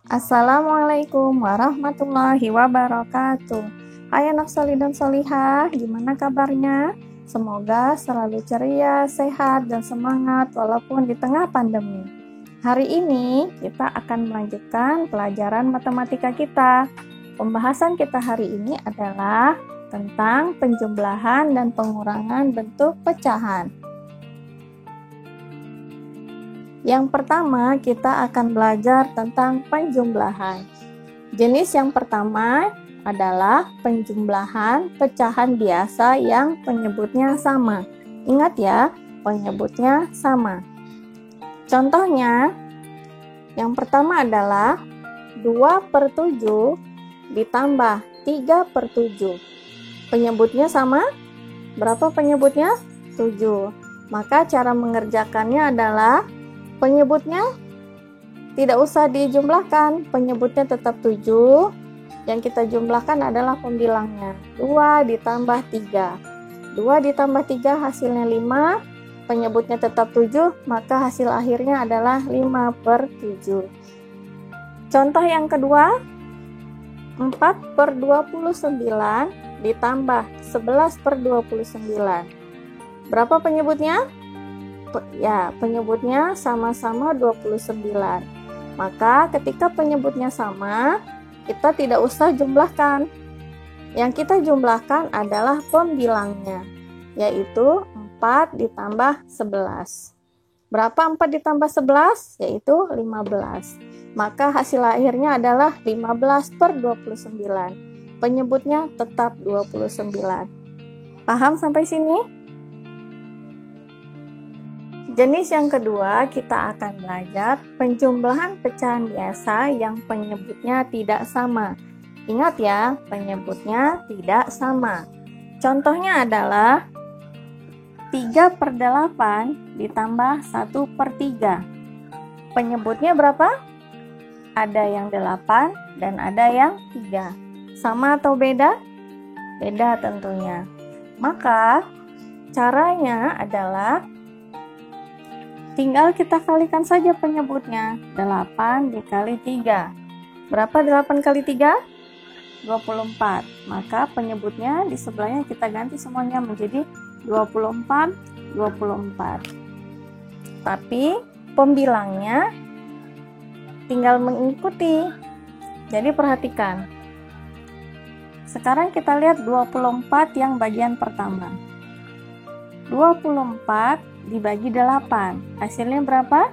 Assalamualaikum warahmatullahi wabarakatuh. Hai anak solih dan solihah, gimana kabarnya? Semoga selalu ceria, sehat, dan semangat walaupun di tengah pandemi. Hari ini kita akan melanjutkan pelajaran matematika kita. Pembahasan kita hari ini adalah tentang penjumlahan dan pengurangan bentuk pecahan. Yang pertama, kita akan belajar tentang penjumlahan. Jenis yang pertama adalah penjumlahan pecahan biasa yang penyebutnya sama. Ingat ya, penyebutnya sama. Contohnya, yang pertama adalah 2/7 ditambah 3/7. Penyebutnya sama? Berapa penyebutnya? 7. Maka cara mengerjakannya adalah penyebutnya tidak usah dijumlahkan, penyebutnya tetap 7. Yang kita jumlahkan adalah pembilangnya. 2 ditambah 3. 2 ditambah 3 hasilnya 5, penyebutnya tetap 7, maka hasil akhirnya adalah 5/7. Contoh yang kedua, 4/29 ditambah 11/29. Berapa penyebutnya? Ya, penyebutnya sama-sama 29. Maka ketika penyebutnya sama, kita tidak usah jumlahkan. Yang kita jumlahkan adalah pembilangnya, yaitu 4 ditambah 11. Berapa 4 ditambah 11? Yaitu 15. Maka hasil akhirnya adalah 15/29. Penyebutnya tetap 29. Paham sampai sini? Jenis yang kedua, kita akan belajar penjumlahan pecahan biasa yang penyebutnya tidak sama. Ingat ya, penyebutnya tidak sama. Contohnya adalah 3/8 ditambah 1/3. Penyebutnya berapa? Ada yang 8 dan ada yang 3. Sama atau beda? Beda tentunya. Maka caranya adalah tinggal kita kalikan saja penyebutnya. 8 dikali 3. Berapa 8 kali 3? 24. Maka penyebutnya di sebelahnya kita ganti semuanya menjadi 24, 24. Tapi pembilangnya tinggal mengikuti. Jadi perhatikan. Sekarang kita lihat 24 yang bagian pertama. 24 dibagi 8, hasilnya berapa?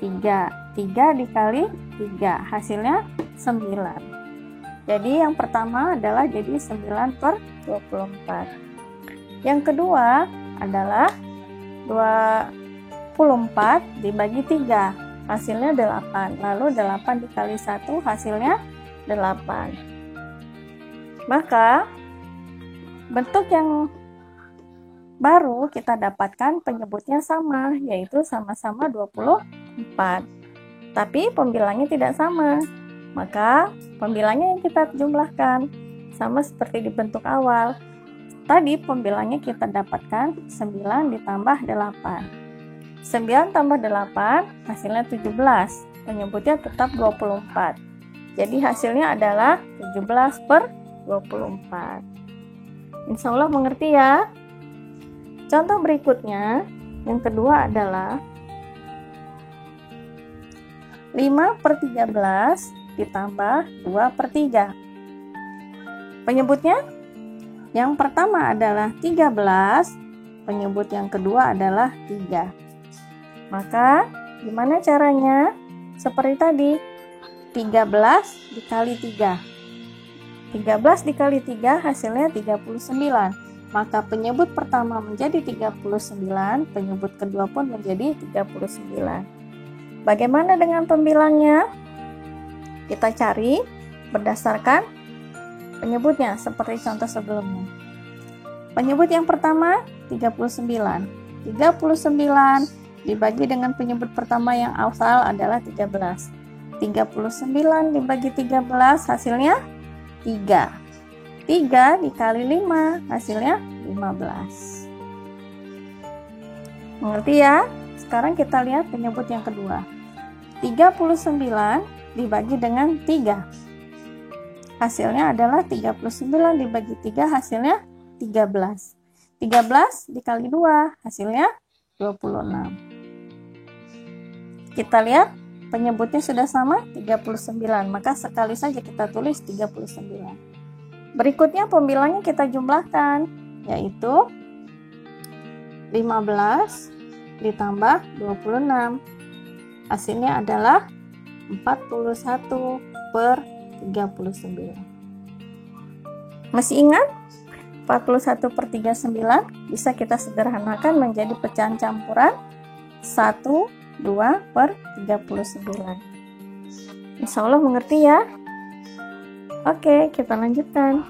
3. 3 dikali 3, hasilnya 9. Jadi yang pertama adalah jadi 9/24. Yang kedua adalah 24 dibagi 3, hasilnya 8. Lalu 8 dikali 1, hasilnya 8. Maka bentuk yang baru kita dapatkan penyebutnya sama, yaitu sama-sama 24. Tapi pembilangnya tidak sama. Maka pembilangnya yang kita jumlahkan sama seperti di bentuk awal. Tadi pembilangnya kita dapatkan 9 ditambah 8. 9 tambah 8 hasilnya 17. Penyebutnya tetap 24. Jadi hasilnya adalah 17/24. Insya Allah mengerti ya. Contoh berikutnya, yang kedua adalah 5/13 ditambah 2/3. Penyebutnya yang pertama adalah 13, penyebut yang kedua adalah 3. Maka gimana caranya? Seperti tadi, 13 dikali 3. 13 dikali 3 hasilnya 39. Maka penyebut pertama menjadi 39, penyebut kedua pun menjadi 39. Bagaimana dengan pembilangnya? Kita cari berdasarkan penyebutnya seperti contoh sebelumnya. Penyebut yang pertama 39. 39 dibagi dengan penyebut pertama yang asal adalah 13. 39 dibagi 13 hasilnya 3. 3 dikali 5 hasilnya 15. Mengerti ya? Sekarang kita lihat penyebut yang kedua. 39 dibagi dengan 3. Hasilnya adalah 39 dibagi 3, hasilnya 13. 13 dikali 2, hasilnya 26. Kita lihat penyebutnya sudah sama, 39. Maka sekali saja kita tulis 39. Berikutnya pembilangnya kita jumlahkan, yaitu 15 ditambah 26. Hasilnya adalah 41 per 39. Masih ingat? 41 per 39 bisa kita sederhanakan menjadi pecahan campuran 1, 2 per 39. Insya Allah mengerti ya? Oke, kita lanjutkan.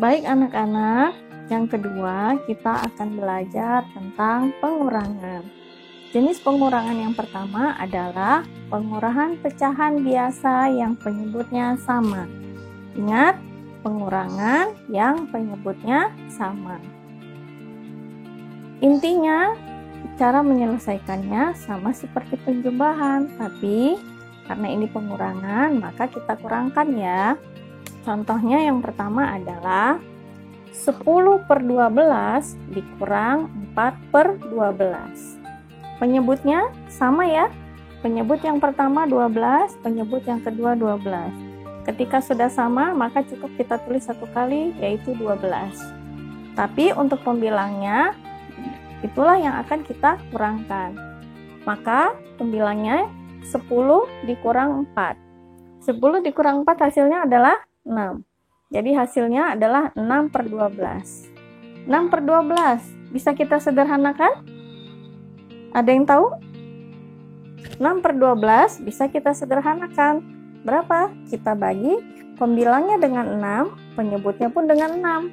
Baik anak-anak, yang kedua kita akan belajar tentang pengurangan. Jenis pengurangan yang pertama adalah pengurangan pecahan biasa yang penyebutnya sama. Ingat, pengurangan yang penyebutnya sama. Intinya, cara menyelesaikannya sama seperti penjumlahan, tapi karena ini pengurangan, maka kita kurangkan ya. Contohnya yang pertama adalah 10 per 12 dikurang 4 per 12. Penyebutnya sama ya. Penyebut yang pertama 12, penyebut yang kedua 12. Ketika sudah sama, maka cukup kita tulis satu kali, yaitu 12. Tapi untuk pembilangnya, itulah yang akan kita kurangkan. Maka pembilangnya 10 dikurang 4. 10 dikurang 4 hasilnya adalah 6. Jadi hasilnya adalah 6 per 12. 6 per 12 bisa kita sederhanakan? Ada yang tahu? 6 per 12 bisa kita sederhanakan. Berapa? Kita bagi pembilangnya dengan 6, penyebutnya pun dengan 6.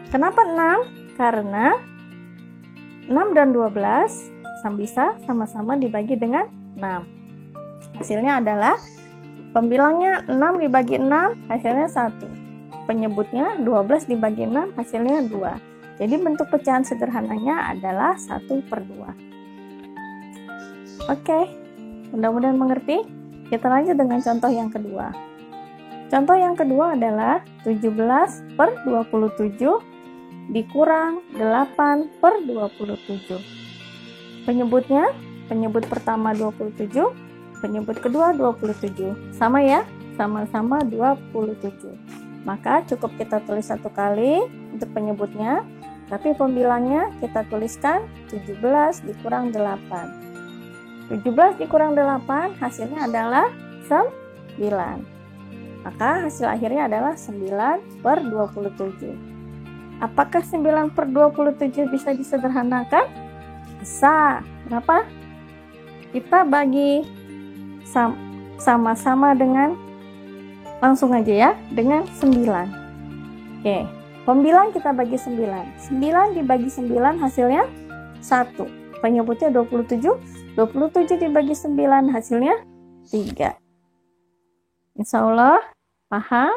Kenapa 6? Karena 6 dan 12 bisa sama-sama dibagi dengan 6. Hasilnya adalah pembilangnya 6 dibagi 6, hasilnya 1. Penyebutnya 12 dibagi 6, hasilnya 2. Jadi bentuk pecahan sederhananya adalah 1 per 2. Oke, mudah-mudahan mengerti. Kita lanjut dengan contoh yang kedua. Contoh yang kedua adalah 17 per 27 dikurang 8 per 27. Penyebutnya, penyebut pertama 27, penyebut kedua 27. Sama ya, sama-sama 27. Maka cukup kita tulis satu kali untuk penyebutnya, tapi pembilangnya kita tuliskan 17 dikurang 8. 17 dikurang 8 hasilnya adalah 9. Maka hasil akhirnya adalah 9 per 27. Apakah 9 per 27 bisa disederhanakan? Bisa. Berapa? Kita bagi sama-sama dengan, langsung aja ya, dengan 9. Oke, pembilang kita bagi 9. 9 dibagi 9 hasilnya 1. Penyebutnya 27. 27 dibagi 9 hasilnya 3. Insya Allah paham?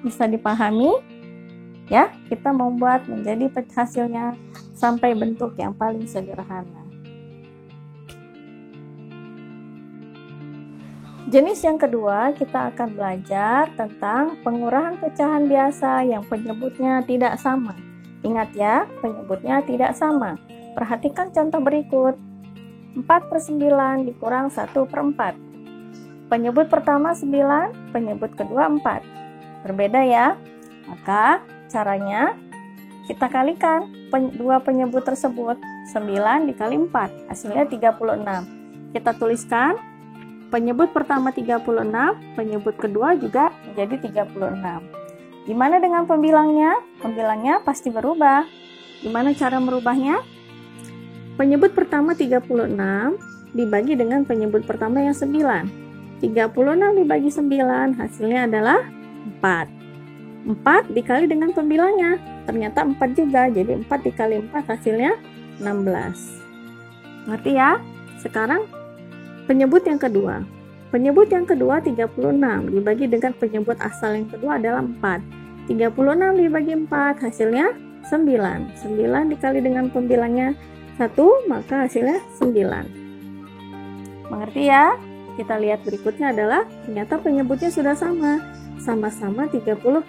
Bisa dipahami? Ya, kita membuat menjadi hasilnya sampai bentuk yang paling sederhana. Jenis yang kedua, kita akan belajar tentang pengurangan pecahan biasa yang penyebutnya tidak sama. Ingat ya, penyebutnya tidak sama. Perhatikan contoh berikut. 4 per 9 dikurang 1 per 4. Penyebut pertama 9, penyebut kedua 4. Berbeda ya. Maka caranya kita kalikan dua penyebut tersebut. 9 dikali 4, hasilnya 36. Kita tuliskan penyebut pertama 36, penyebut kedua juga menjadi 36. Gimana dengan pembilangnya? Pembilangnya pasti berubah. Gimana cara merubahnya? Penyebut pertama 36 dibagi dengan penyebut pertama yang 9. 36 dibagi 9 hasilnya adalah 4. 4 dikali dengan pembilangnya, ternyata 4 juga, jadi 4 dikali 4 hasilnya 16. Ngerti ya? Sekarang penyebut yang kedua. Penyebut yang kedua 36 dibagi dengan penyebut asal yang kedua adalah 4. 36 dibagi 4 hasilnya 9. 9 dikali dengan pembilangnya 1, maka hasilnya 9. Mengerti ya? Kita lihat berikutnya adalah ternyata penyebutnya sudah sama-sama 36.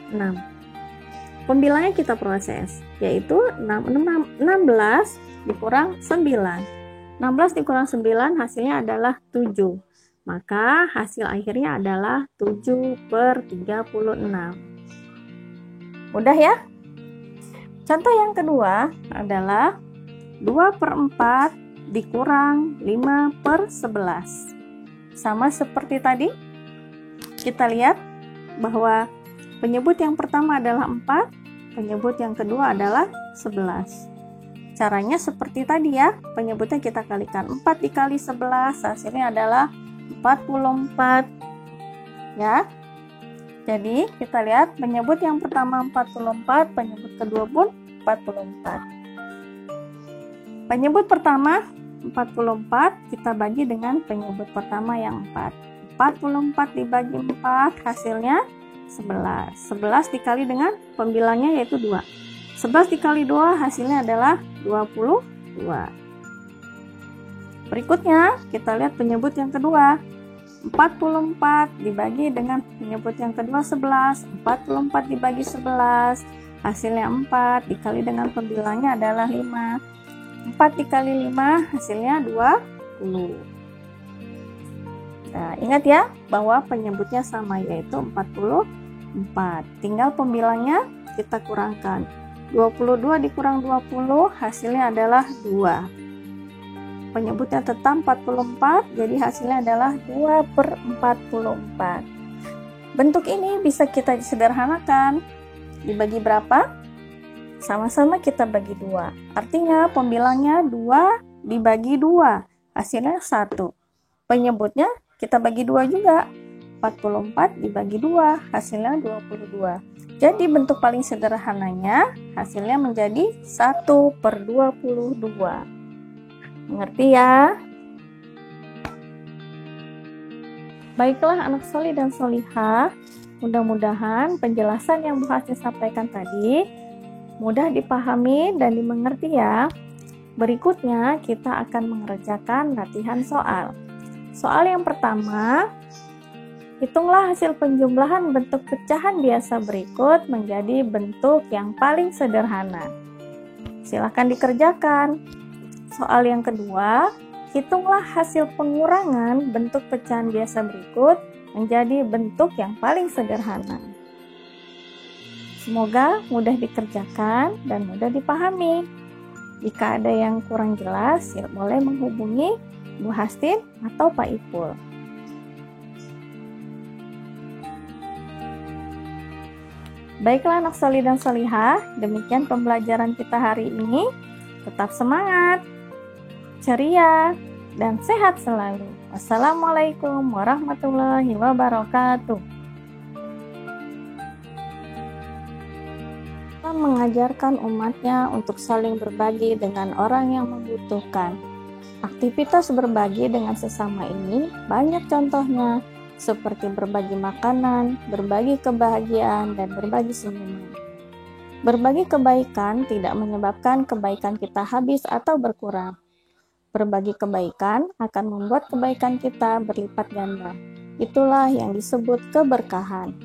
Pembilangnya kita proses, yaitu 16 dikurang 9. 16 dikurang 9 hasilnya adalah 7. Maka hasil akhirnya adalah 7/36. Mudah ya? Contoh yang kedua adalah 2/4 dikurang 5/11. Sama seperti tadi, kita lihat bahwa penyebut yang pertama adalah 4, penyebut yang kedua adalah 11. Caranya seperti tadi ya, penyebutnya kita kalikan 4 dikali 11, hasilnya adalah 44. Ya. Jadi, kita lihat penyebut yang pertama 44, penyebut kedua pun 44. Penyebut pertama 44 kita bagi dengan penyebut pertama yang 4. 44 dibagi 4 hasilnya 11. 11 dikali dengan pembilangnya yaitu 2. 11 dikali 2 hasilnya adalah 22. Berikutnya kita lihat penyebut yang kedua. 44 dibagi dengan penyebut yang kedua 11. 44 dibagi 11 hasilnya 4 dikali dengan pembilangnya adalah 5. 4 dikali 5 hasilnya 20. Nah, ingat ya bahwa penyebutnya sama yaitu 44. Tinggal pembilangnya kita kurangkan. 22 dikurang 20 hasilnya adalah 2. Penyebutnya tetap 44, jadi hasilnya adalah 2/44. Bentuk ini bisa kita sederhanakan. Dibagi berapa? Sama-sama kita bagi 2. Artinya pembilangnya 2 dibagi 2. Hasilnya 1. Penyebutnya kita bagi 2 juga. 44 dibagi 2. Hasilnya 22. Jadi bentuk paling sederhananya hasilnya menjadi 1/22. Mengerti ya? Baiklah anak solih dan solihah. Mudah-mudahan penjelasan yang Bu Hasni sampaikan tadi mudah dipahami dan dimengerti ya. Berikutnya kita akan mengerjakan latihan soal. Soal yang pertama, hitunglah hasil penjumlahan bentuk pecahan biasa berikut menjadi bentuk yang paling sederhana. Silakan dikerjakan. Soal yang kedua, hitunglah hasil pengurangan bentuk pecahan biasa berikut menjadi bentuk yang paling sederhana. Semoga mudah dikerjakan dan mudah dipahami. Jika ada yang kurang jelas, boleh menghubungi Bu Hastin atau Pak Ipul. Baiklah anak solih dan solihah, demikian pembelajaran kita hari ini. Tetap semangat, ceria, dan sehat selalu. Wassalamualaikum warahmatullahi wabarakatuh. Mengajarkan umatnya untuk saling berbagi dengan orang yang membutuhkan. Aktivitas berbagi dengan sesama ini banyak contohnya, seperti berbagi makanan, berbagi kebahagiaan, dan berbagi senyuman. Berbagi kebaikan tidak menyebabkan kebaikan kita habis atau berkurang. Berbagi kebaikan akan membuat kebaikan kita berlipat ganda. Itulah yang disebut keberkahan.